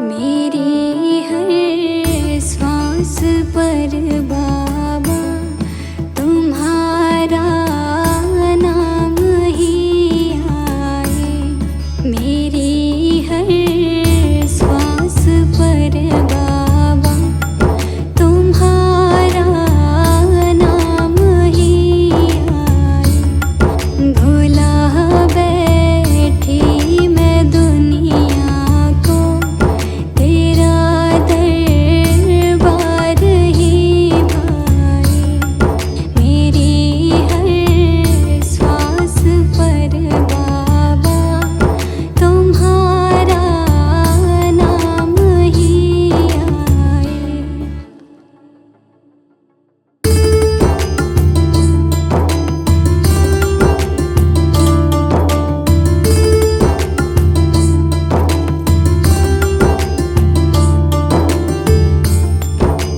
मेरी हर सांस पर बाबा तुम्हारा नाम ही आए। मेरी हर सांस पर बाबा तुम्हारा नाम ही आए। भुला बैठी मैं दुनिया को, तेरा दरबार ही भाए। मेरी हर सांस पर बाबा तुम्हारा नाम ही आए।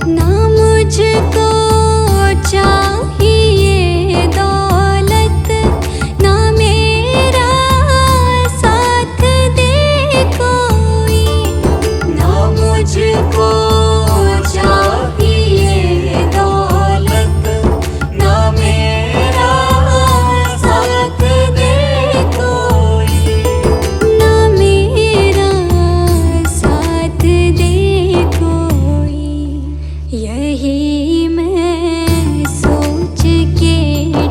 ना मुझको चाहिए दौलत, ना मेरा साथ दे कोई। ना मुझको चाहिए दौलत, ना मेरा साथ दे कोई। ना मेरा साथ दे कोई। यही मैं सोच के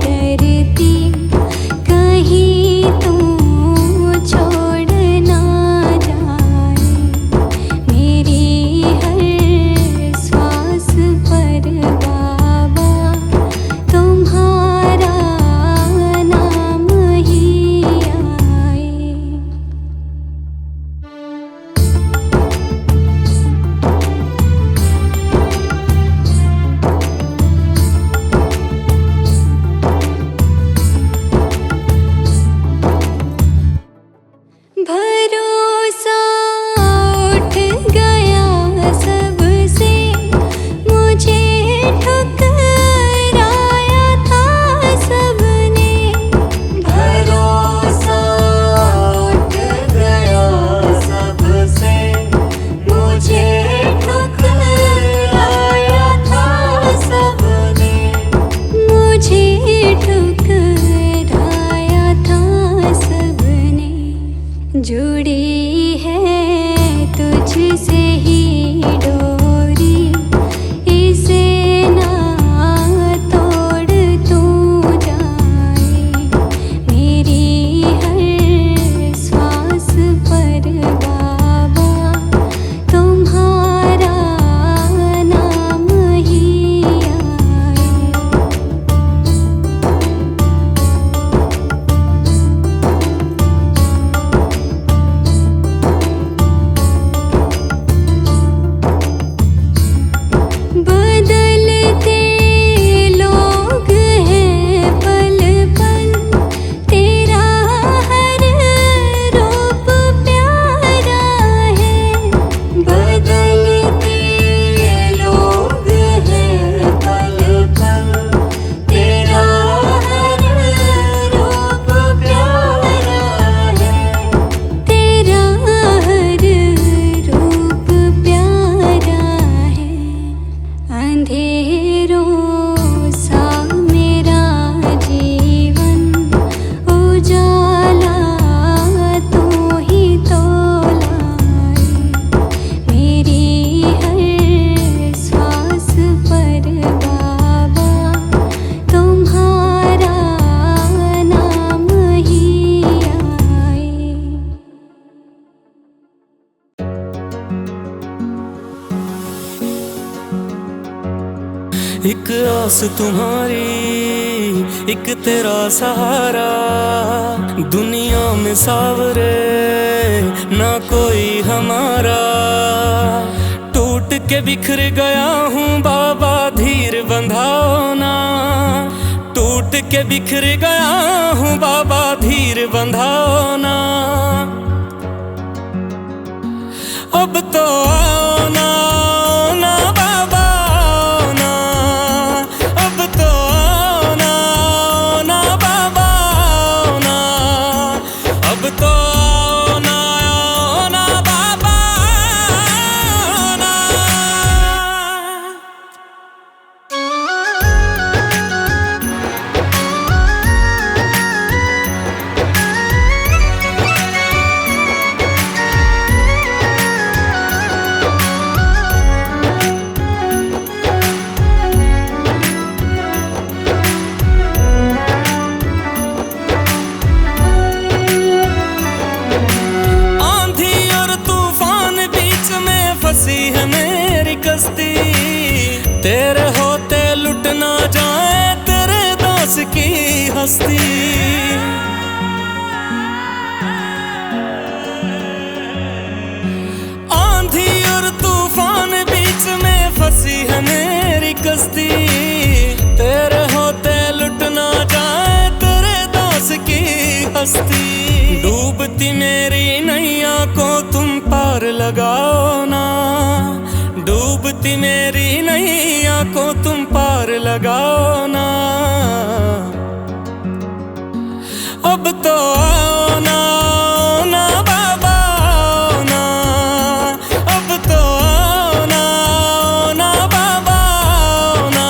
डरती, कहीं तू छोड़ ना जाए। मेरी हर सांस पर बाबा तुम्हारा नाम ही आए। भरोसा उठ गया सबसे, मुझे ठुकराया था सबने। भरोसा उठ गया सबसे, मुझे ठुकराया था सबने। मुझे ठुकराया था सबने। जुड़ी है तुझसे ही डोरी, इसे ना तोड़ तू जाए। मेरी हर सांस पर बाबा तुम्हारा नाम ही आए। बदलते लोग हैं पल पल, तेरा हर रूप प्यारा है। बदलते लोग हैं पल पल, तेरा हर रूप प्यारा है। तेरा हर रूप प्यारा है। अंधेरों सा मेरा जीवन उजाला तू ही तो लाए। मेरी हर सांस पर बाबा तुम्हारा नाम ही आए। एक आस तुम्हारी, एक तेरा सहारा। दुनिया में सावरे ना कोई हमारा। टूट के बिखर गया हूँ बाबा, धीर बंधाओ ना। टूट के बिखर गया हूँ बाबा, धीर बंधाओ ना। अब तो आओ ना, आओ ना बाबा, आओ ना। अब तो आओ ना, आओ ना बाबा, आओ ना। अब तो आओ ना, आओ ना बाबा, दास की हस्ती। आंधी और तूफान बीच में फंसी है मेरी कश्ती। तेरे होते लुट ना जाए तेरे दास की हस्ती। डूबती मेरी नैया को तुम पार लगाओ ना, डूबती मेरी नैया को तुम पार लगाओ ना। अब तो आओ ना, आओ ना बाबा आओ ना। अब तो आओ ना, आओ ना बाबा आओ ना।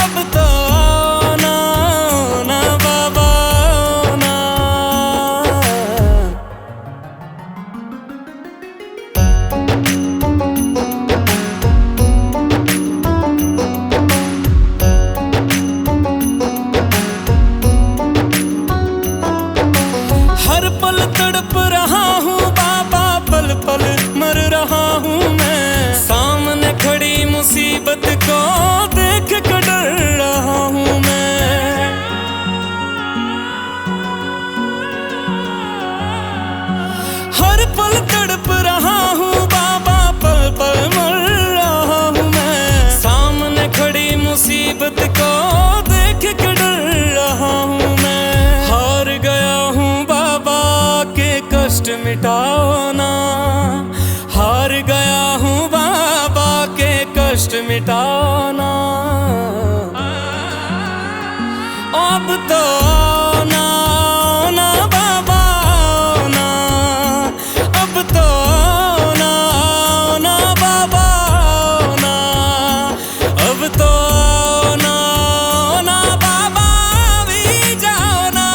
अब तो आओ ना, आओ ना बाबा आओ ना। हर पल तड़प रहा हूँ बाबा, पल पल मर रहा हूँ मैं। सामने खड़ी मुसीबत को देख कर डर रहा हूँ मैं। हर पल तड़प रहा हूँ बाबा, पल पल मर रहा हूँ मैं। सामने खड़ी मुसीबत को देख कर डर रहा हूँ मैं। हार गया हूँ बाबा के कष्ट मिटाओ ना, हार गया हूँ बाबा के कष्ट मिटाओ ना। अब तो आओ ना, आओ ना बाबा आओ ना। अब तो आओ ना, आओ ना बाबा आओ ना। अब तो आओ ना, आओ ना बाबा भी जाओ ना।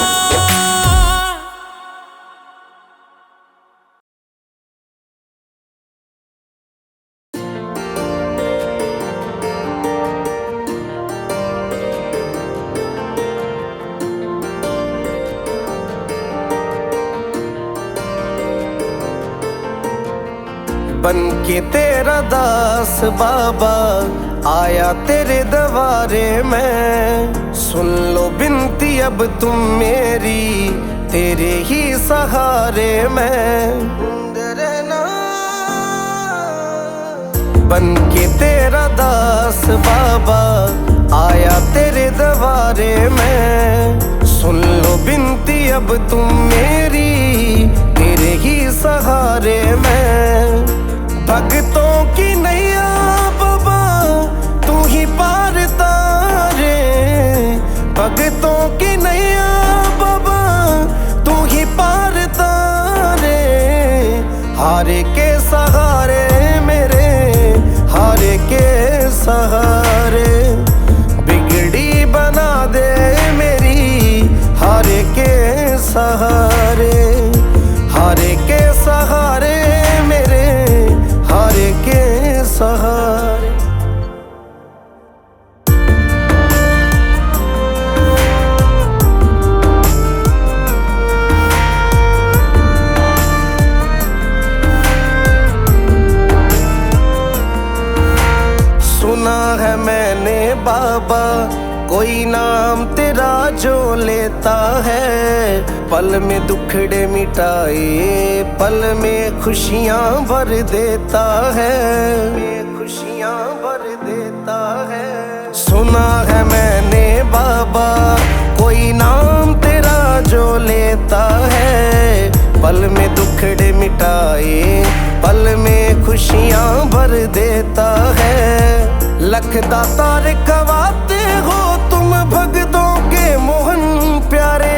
बन के तेरा दास बाबा आया तेरे दरबारे में। सुन लो बिनती अब तुम मेरी, तेरे ही सहारे में रहना। बन के तेरा दास बाबा आया तेरे दरबारे में। सुन लो बिनती अब तुम मेरी, तेरे ही सहारे में। भक्तों की नैया बाबा तू ही पार तारे। भक्तों की नैया बाबा तू ही पार तारे। हारे के सहारे मेरे, हारे के सहारे। बिगड़ी बना दे मेरी, हारे के सहारे। हारे के सहारे मेरे, हारे के सहारे। सुना है मैंने बाबा कोई नाम तेरा जो लेता है, पल में दुखड़े मिटाए, पल में खुशियाँ भर देता है। खुशियाँ भर देता है। सुना है मैंने बाबा कोई नाम तेरा जो लेता है, पल में दुखड़े मिटाए, पल में खुशियाँ भर देता है। लख दातार कवाते हो तुम भगतों के मोहन प्यारे।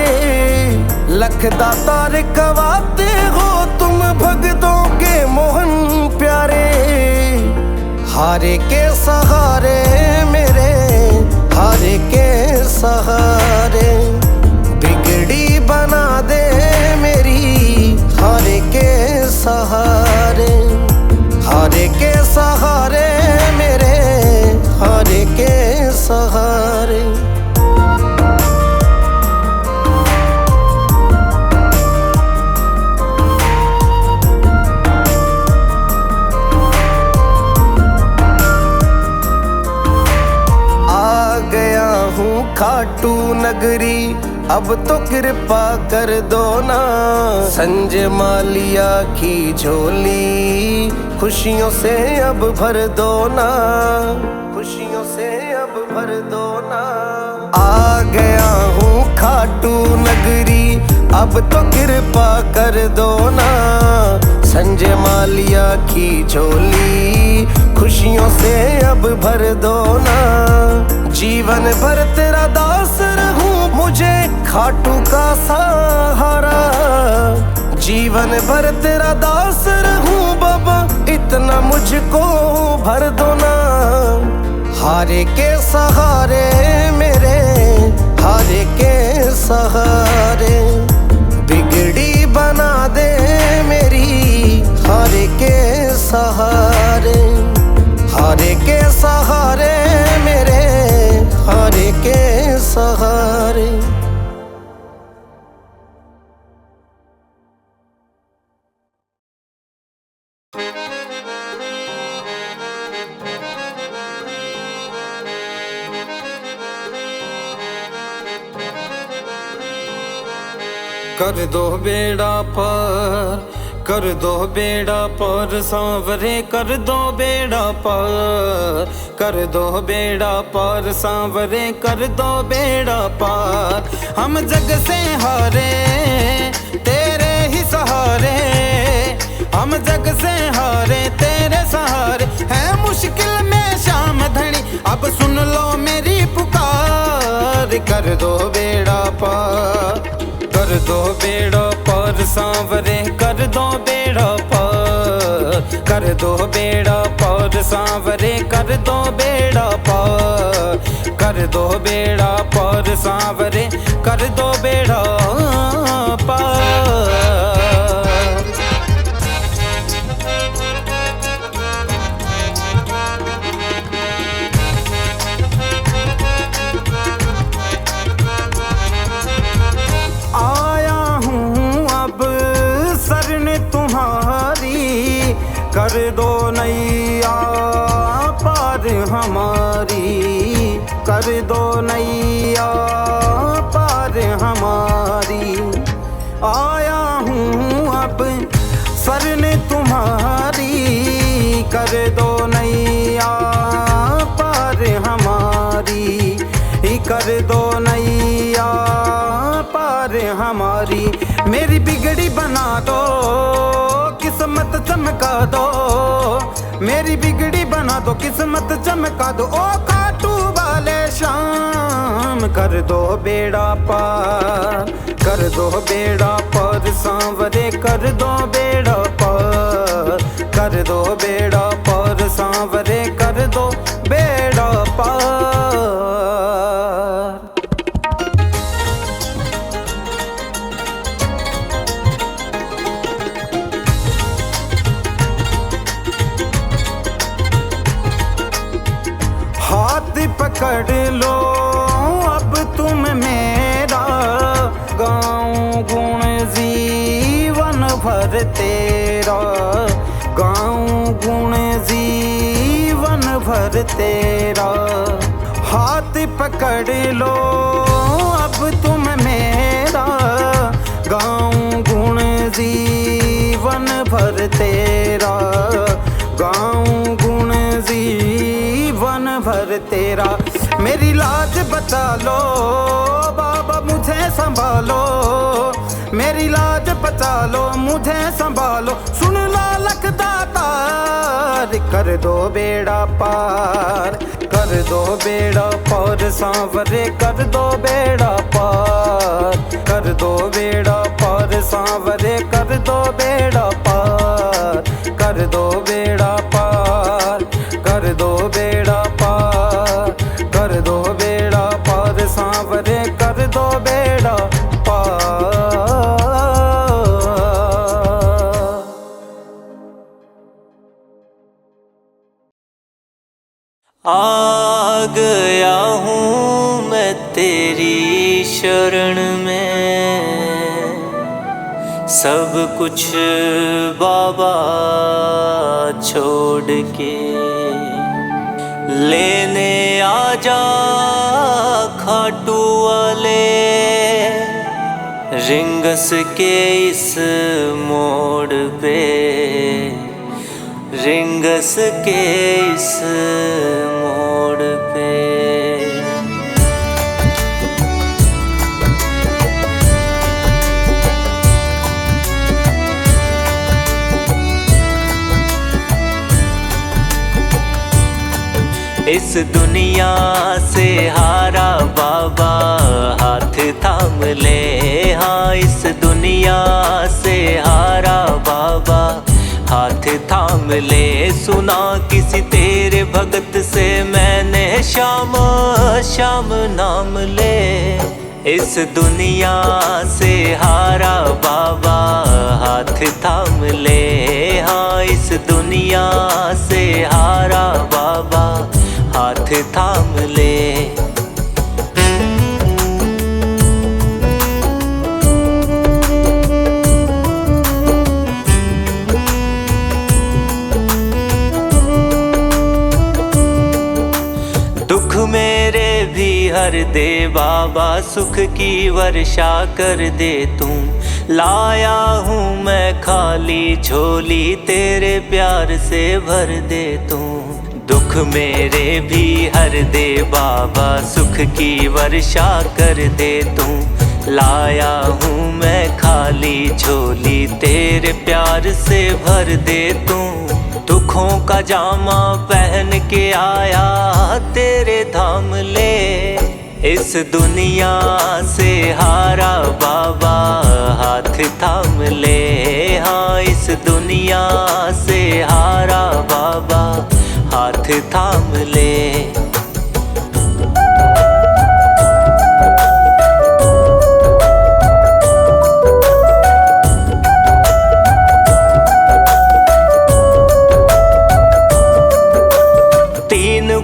लख दातार कवाते हो तुम भगतों के मोहन प्यारे। हारे के सहारे मेरे, हारे के सहारे। बिगड़ी बना दे मेरी, हारे के सहारे। हारे के सहारे मेरे, हारे के सहारे। आ गया हूँ खाट खाटू नगरी अब तो कृपा कर दो ना। संजय मालिया की झोली खुशियों से अब भर दो ना, खुशियों से अब भर दो ना। आ गया हूँ खाटू नगरी अब तो कृपा कर दो ना। संजय मालिया की झोली खुशियों से अब भर दो ना। जीवन भर तेरा दास रहूं मुझे खाटू का सहारा। जीवन भर तेरा दास रहूं बाबा इतना मुझको भर दो ना। हारे के सहारे मेरे, हारे के सहारे बिगड़ी बना दे मेरी। हारे के सहारे, हारे के सहारे मेरे, हारे के सहारे। कर दो बेड़ा पार, कर दो बेड़ा पार सांवरे, कर दो बेड़ा पार, कर दो बेड़ा पार सांवरे, कर दो बेड़ा पार। हम जग से हारे तेरे ही सहारे, हम जग से हारे तेरे सहारे। है मुश्किल में शाम धनी अब सुन लो मेरी पुकार। कर दो बेड़ा पार, कर दो बेड़ा पार सांवरे, कर दो बेड़ा पार, कर दो बेड़ा पार सांवरे, कर दो बेड़ा पार, कर दो बेड़ा पार सांवरे, कर दो बेड़ा पार। कर दो नैया पार हमारी, कर दो नैया पार हमारी। आया हूँ अब शरण तुम्हारी, कर दो नैया पार हमारी, कर दो नैया पार हमारी। मेरी बिगड़ी बना दो किस्मत चमका दो, मेरी बिगड़ी बना दो किस्मत चमका दो। ओ खाटू वाले शाम कर दो बेड़ा पार, कर दो बेड़ा पार सांवरे, कर दो बेड़ा पार, कर दो बेड़ा पार सांवरे, कर दो बेड़ा पार। हाथ पकड़ लो अब तुम मेरा, गाऊं गुण जीवन भर तेरा, गाऊं गुण जीवन भर तेरा। हाथ पकड़ लो अब तुम मेरा, गाऊं गुण जीवन भर तेरा, गाऊं गुण जीवन भर तेरा। मेरी लाज बचा लो बाबा मुझे संभालो, मेरी लाज बचा लो मुझे संभालो। सुन लो लखदातार कर दो बेड़ा पार, कर दो बेड़ा पार सांवरे, कर दो बेड़ा पार, कर दो बेड़ा पार सांवरे, कर दो बेड़ा पार, कर दो बेड़ा पार, कर दो बेड़ा पार, कर दो बेड़ा पार सांवरे, कर दो बेड़ा पार। आ गया हूँ मैं तेरी शरण में, सब कुछ बाबा छोड़ के। लेने आजा खाटू वाले रिंगस के इस मोड़ पे, रिंगस के इस मोड़ पे। इस दुनिया से हारा बाबा हाथ थाम ले, हाँ इस दुनिया से हारा बाबा हाथ थाम ले। सुना किसी तेरे भगत से मैंने श्याम श्याम नाम ले। इस दुनिया से हारा बाबा हाथ थाम ले, हाँ इस दुनिया से हारा बाबा हाथ थाम ले। दुख मेरे भी हर दे बाबा, सुख की वर्षा कर दे तू। लाया हूँ मैं खाली झोली, तेरे प्यार से भर दे तू। दुख मेरे भी हर दे बाबा, सुख की वर्षा कर दे तू। लाया हूँ मैं खाली झोली, तेरे प्यार से भर दे तू। दुखों का जामा पहन के आया तेरे धाम ले। इस दुनिया से हारा बाबा हाथ थाम ले, हाँ इस दुनिया से हारा बाबा हाथ थाम ले।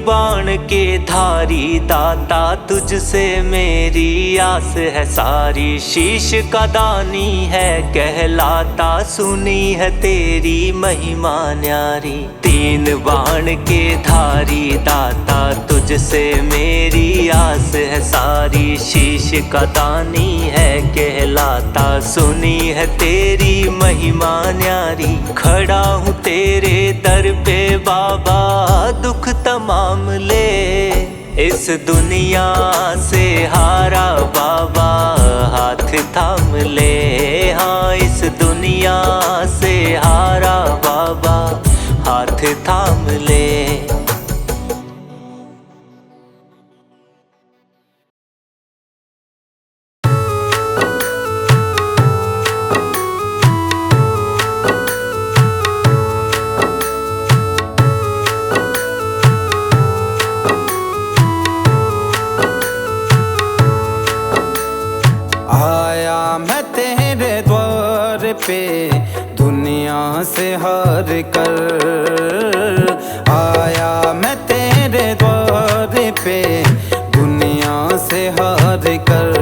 बाण के धारी दाता, तुझसे मेरी आस है सारी। शीश का दानी है कहलाता, सुनी है तेरी महिमा न्यारी। तीन बाण के धारी दाता, तुझसे मेरी आस है सारी। शीश का दानी है कहलाता, सुनी है तेरी महिमा न्यारी। खड़ा हूँ तेरे दर पे बाबा, दुख तमाम ले। इस दुनिया से हारा बाबा हाथ थाम ले, हाँ इस दुनिया से हारा बाबा हाथ थाम ले। पे दुनिया से हार कर आया मैं तेरे द्वार पे, दुनिया से हार कर।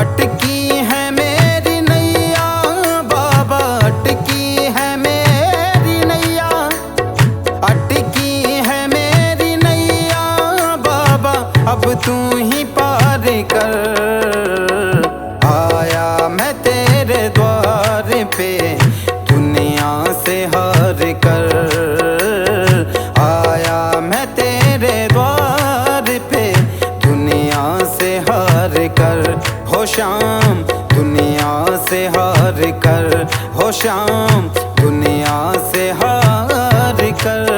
अटकी है मेरी नैया बाबा, अटकी है मेरी नैया, अटकी है मेरी नैया बाबा, अब तू ही पार कर। आया मैं तेरे द्वार पे दुनिया से हार कर, आया मैं तेरे द्वार पे दुनिया से हार कर। हो शाम दुनिया से हार कर, हो शाम दुनिया से हार कर।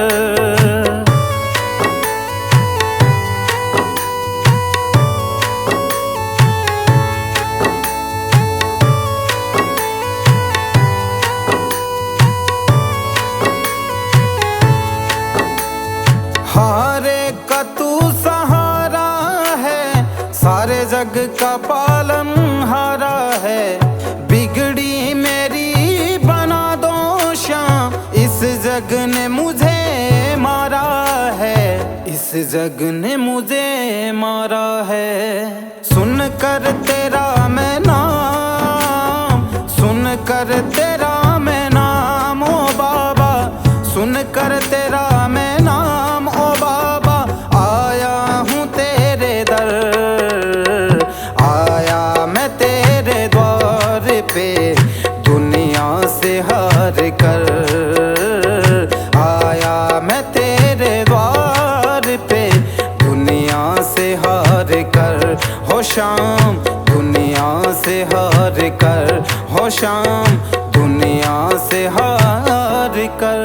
हारे का तू सहारा है, सारे जग का पालन हारा है। बिगड़ी मेरी बना दो शाम, इस जग ने मुझे मारा है, इस जग ने मुझे मारा है। सुन कर तेरा मैं नाम, सुन कर तेरा मैं नाम ओ बाबा, सुन कर तेरा मैं नाम ओ बाबा, आया हूँ तेरे दर पे दुनिया से हार कर आया मैं तेरे द्वार पे दुनिया से हार कर हो शाम दुनिया से हार कर हो शाम दुनिया से हार कर।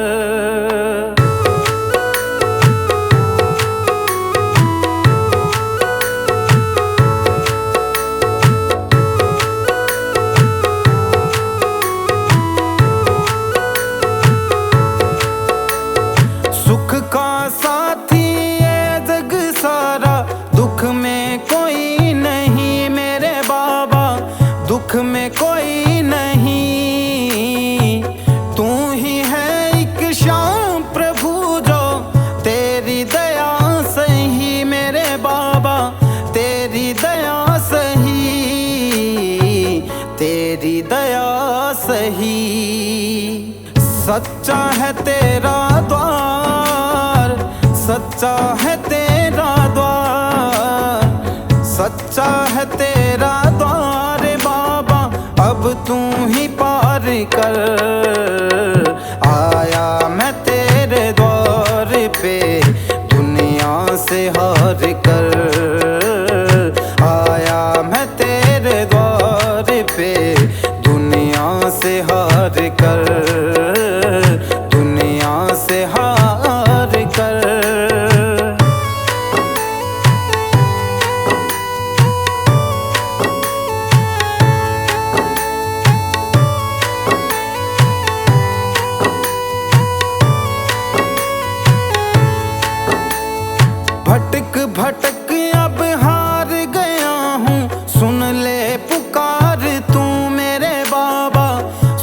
सुख का साथी है जग सारा दुख में कोई नहीं मेरे बाबा दुख में कोई नहीं तू ही है एक शाम प्रभु जो तेरी दया सही मेरे बाबा तेरी दया सही तेरी दया सही। सच्चा है तेरा द्वार सच्चा है तेरा द्वार सच्चा है तेरा द्वार बाबा अब तू ही पार कर आया मैं तेरे द्वार पे दुनिया से हार कर आया मैं तेरे द्वार पे दुनिया से हार कर दुनिया से हार कर। भटक भटक अब हार गया हूँ सुन ले पुकार तू मेरे बाबा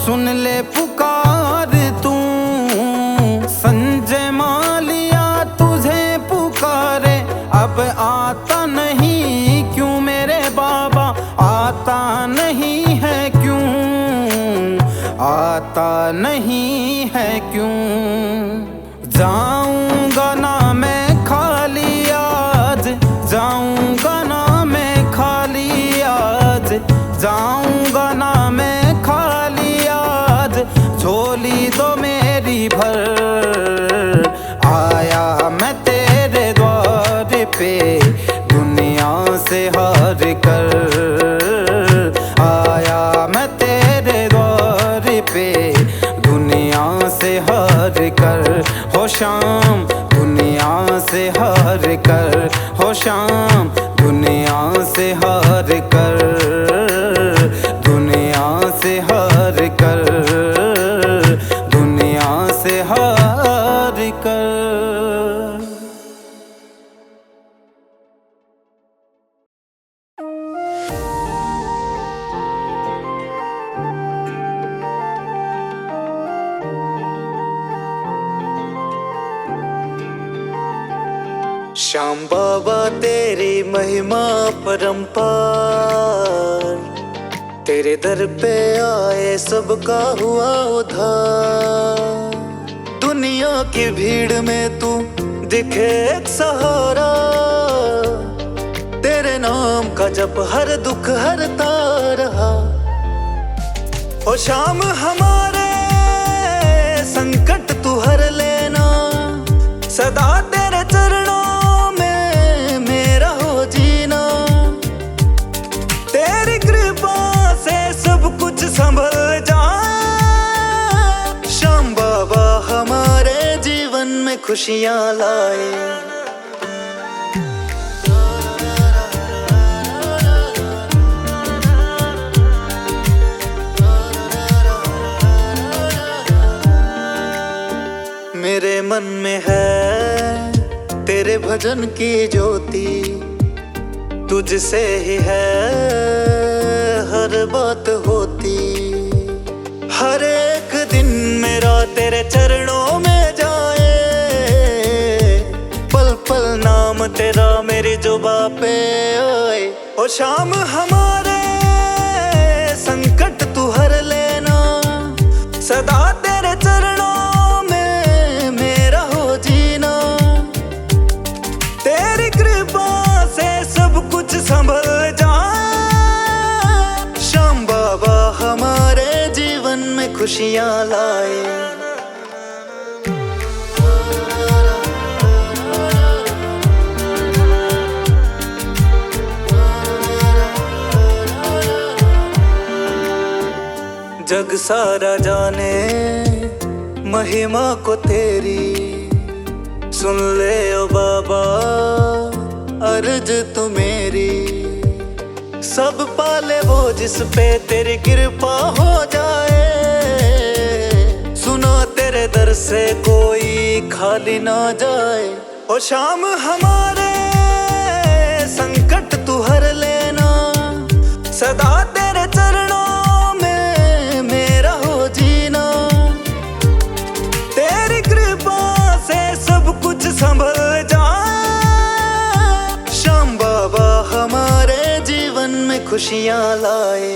सुन ले पुकार तू संजय मालिया तुझे पुकारे अब आता नहीं क्यों मेरे बाबा आता नहीं है क्यों आता नहीं है क्यों। जाऊंगा ना मैं खाली आज जाऊंगा ना मैं खाली आज जाऊंगा ना मैं खाली आज झोली दो मेरी भर आया मैं तेरे द्वार पे दुनिया से हार कर आया मैं तेरे द्वार पे दुनिया से हार कर हो शाम दुनिया से हार कर हो शाम दुनिया से हार कर दुनिया से हार कर दुनिया से हार कर। श्याम बाबा तेरी महिमा परंपार तेरे दर पे आए सबका हुआ उद्धार दुनिया की भीड़ में तू दिखे एक सहारा तेरे नाम का जप हर दुख हरता रहा ओ श्याम हमारे संकट तू हर लेना सदा तेरे चरणों संभल जाए श्याम बाबा हमारे जीवन में खुशियां लाए। मेरे मन में है तेरे भजन की ज्योति तुझसे ही है हर बात होती हर एक दिन मेरा तेरे चरणों में जाए पल पल नाम तेरा मेरी जुबां पे आए ओ श्याम हमारे संकट तू हर लेना सदा तेरे चरणों में मेरा हो जीना तेरी कृपा से सब कुछ संभल जाए श्याम बाबा हमारे खुशियाँ लाए। जग सारा जाने महिमा को तेरी, सुन ले ओ बाबा अर्ज तू मेरी। सब पाले वो जिस पे तेरी कृपा हो जाए, सुनो तेरे दर से कोई खाली ना जाए। ओ शाम हमारे संकट तू हर लेना, सदा तेरे चरणों में मेरा हो जीना। तेरी कृपा से सब कुछ संभल जाए, श्याम बाबा हमारे जीवन में खुशियाँ लाए।